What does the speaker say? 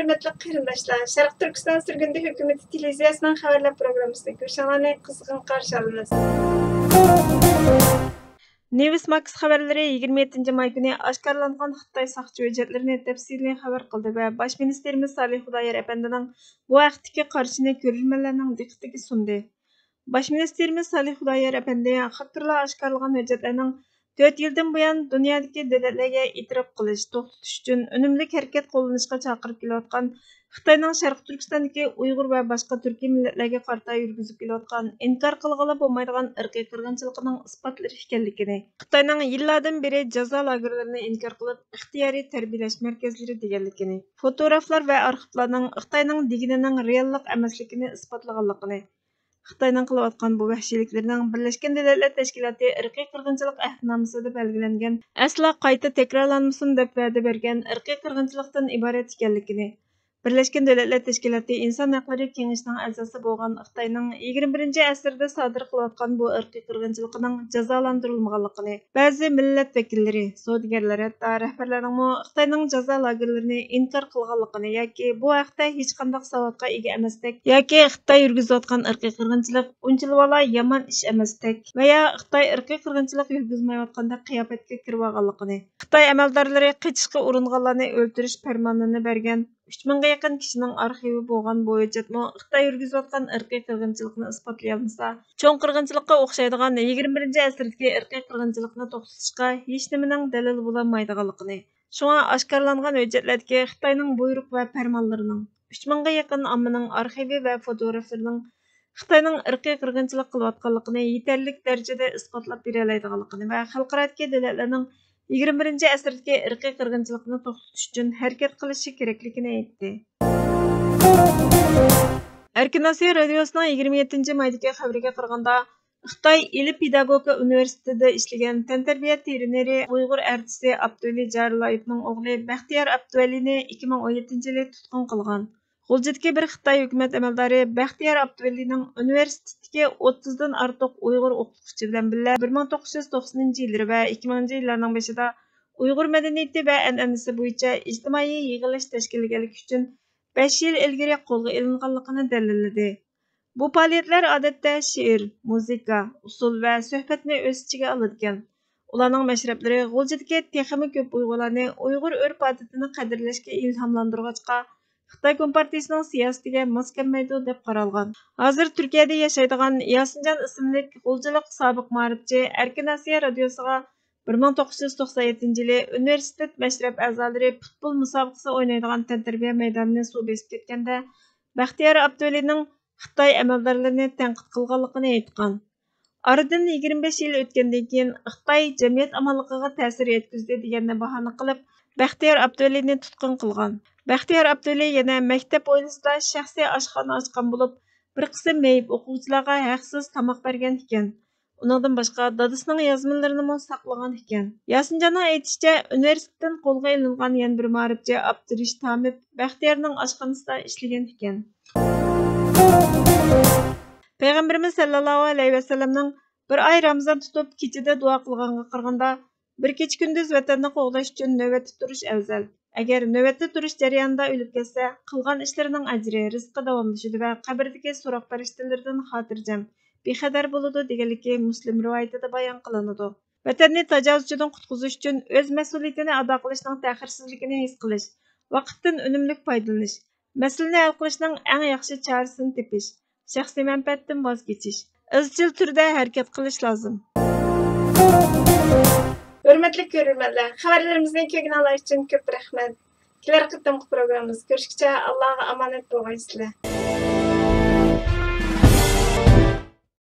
hörmetli qarindoshlar, Sharq Turkiston Surgundi hukumati televiziyasining xabarlar programmasida ko'rishinglarni qizg'in qarshi olamiz. Newsmax xabarlari 27 may kuni oshkorlangan Xitoy soqchi hujjatlarini tafsiliy xabar qildi va Bosh ministerimiz Salih Xudoyor apandining bu vaqtdagi qarshini ko'rishmanlarning diqqatiga sundi. Bosh ministerimiz Salih Xudoyor apandi xatırla oshkorlagan hujjatlarning 4 yildan buyon dunyodagi davlatlarga e'tirof qilish, to'xtatish uchun unumli harakat qo'llanishga chaqirib kelayotgan Xitoyning Sharq Turkistondagi Uyg'ur va boshqa turkiy millatlarga qarata yurgizib kelayotgan inkor qilg'ili bo'lmaydigan irqiy qirg'inchiligining isbotlari ekanligini, Xitoyning yillardan beri jazo lagerlarini inkor qilib, ixtiyoriy tarbiyalash markazlari deganligini, fotograflar va arxivlarning Xitoyning deginining reallik emasligini isbotlaganligini, Xitoyning qilayotgan bu vahshiyliklarining Birlashgan Davlatlar Tashkiloti irqiy qirg'inchilik ahdnomasida belgilangan aslo qayta takrorlanmasin deb va'da bergan irqiy qirg'inchilikdan iborat ekanligini, Birlashgan Davlatlar Tashkiloti Inson haqlari kengashining a'zosi bo'lgan Xitoyning 21-asrda sodir qilayotgan bu irqiy qirg'inchiligining jazolantirilmaganligini, ba'zi millat vakillari, savdogarlar hatto rahbarlarning Xitoyning jazo lagerlarini inkor qilganligini yoki bu haqda hech qanday savodga ega emasdek yoki Xitoy yurgizayotgan irqiy qirg'inchilik unchilvala yomon ish emasdek va ya Xitoy irqiy qirg'inchilik yurgizmayotganda qiyofatga kirib olganligini, Xitoy amaldorlari qochishga uringanlarni o'ldirish farmonini bergan 3000 ga yaqin kishining arxivi bo'lgan bu hujjatmi Xitoy yurgizayotgan irqiy qirg'inchilikni isbotlay olmasa, cho'ng qirg'inchilikqa o'xshaydigan 21-asrdagi irqiy qirg'inchilikni to'xtatishga hech nimaning dalil bo'lolmaydiganligini, shunga oshkorlangan hujjatlardagi Xitoyning buyruq va farmonlarining 3000 ga yaqin ommaning arxivi va fotograflarining Xitoyning irqiy qirg'inchilik qilayotganligini yetarlik darajada isbotlab bera oladiganligini va xalqarodagi davlatlarning 21-asrdagi irqiy qirg'inchilikni to'xtatish uchun harakat qilishi kerakligini aytdi. Erkin Osiyo radiosining 27-maydagi xabariga qaraganda, Xitoy Ili Pedagogika universitetida ishlagan tantarbiya treneri Uyg'ur artisti Abduvali Jarilayevning o'g'li Baxtiyor Abduvalini 2017-yili tutqun qilgan. G'uljidagi bir Xitoy hukumat amaldori Baxtiyor Abduvalining universitetdagi 30 dan ortiq Uyg'ur o'qituvchi bilan birga 1990-yillar va 2000-yillarning boshida Uyg'ur madaniyati va an'anasi bo'yicha ijtimoiy yig'ilish tashkillaganligi uchun 5 yil ilgari qo'lga olinganligini dalilladi. Bu faoliyatlar odatda she'r, muzika, usul va suhbatni o'z ichiga oladigan. Ularning mashrablari G'uljidagi texmi ko'p Uyg'urlarni Uyg'ur urf-odatini qadrlashga ilhomlantirg'achqa Xitoy Kompartiyasining siyosatiga mos kelmaydi deb qaralgan. Hozir Turkiyada yashaydigan Yasinjon ismli g'uljilik sobiq ma'rifchi Erkin Osiyo radiosiga 1997-yili universitet mashrab a'zolari futbol musobaqasi o'ynaydigan tantarbiya maydonini suv besib ketganda Baxtiyor Abduvalining Xitoy amaldorlarini tanqid qilganligini aytgan. Aradan 25 yil o'tgandan keyin Xitoy jamiyat amonligiga ta'sir yetkazdi deganni bahona qilib Baxtiyor Abduvalini tutqun qilgan. Baxtiyor Abduvali yana maktab hovlisida shaxsiy oshxona ochgan bo'lib, bir qism mayib o'quvchilarga haqsiz tomoq bergan ekan. Uningdan boshqa dadasining yozmalarini saqlagan ekan. Yasinjonning aytishicha, universitetdan qo'lga olingan yana bir ma'rifchi Abdurish Tamib Baxtiyorning oshxonasida ishlagan ekan. Payg'ambarimiz sallallohu alayhi vasallamning bir oy Ramazon tutib, kechida duo qilganga qaraganda, bir kecha kunduz vatanni qo'g'dash uchun navbatda turish afzal. Agar navbatda turish jarayonida o'lib ketsa, qilgan ishlarining ajri, rizqi davomlashadi va qabrdagi so'roq farishtalaridan xotirjam, bexabar bo'ladi deganligi Muslim rivoyatida bayon qilinadi. Vatanni tajovuzchidan qutqizish uchun o'z mas'uliyatini ado qilishning ta'xirsizligini his qilish, vaqtdan unumli foydalanish, masalani hal qilishning eng yaxshi chorasini tepish, shaxsiy manfaatdan voz kechish, izchil turda harakat qilish lozim. Hurmatli ko'ruvchilar, xabarlarimizni ko'rganlar uchun ko'p rahmat. Kelar qitimqi programmamiz ko'rishguncha Allohga omonat bo'linglar.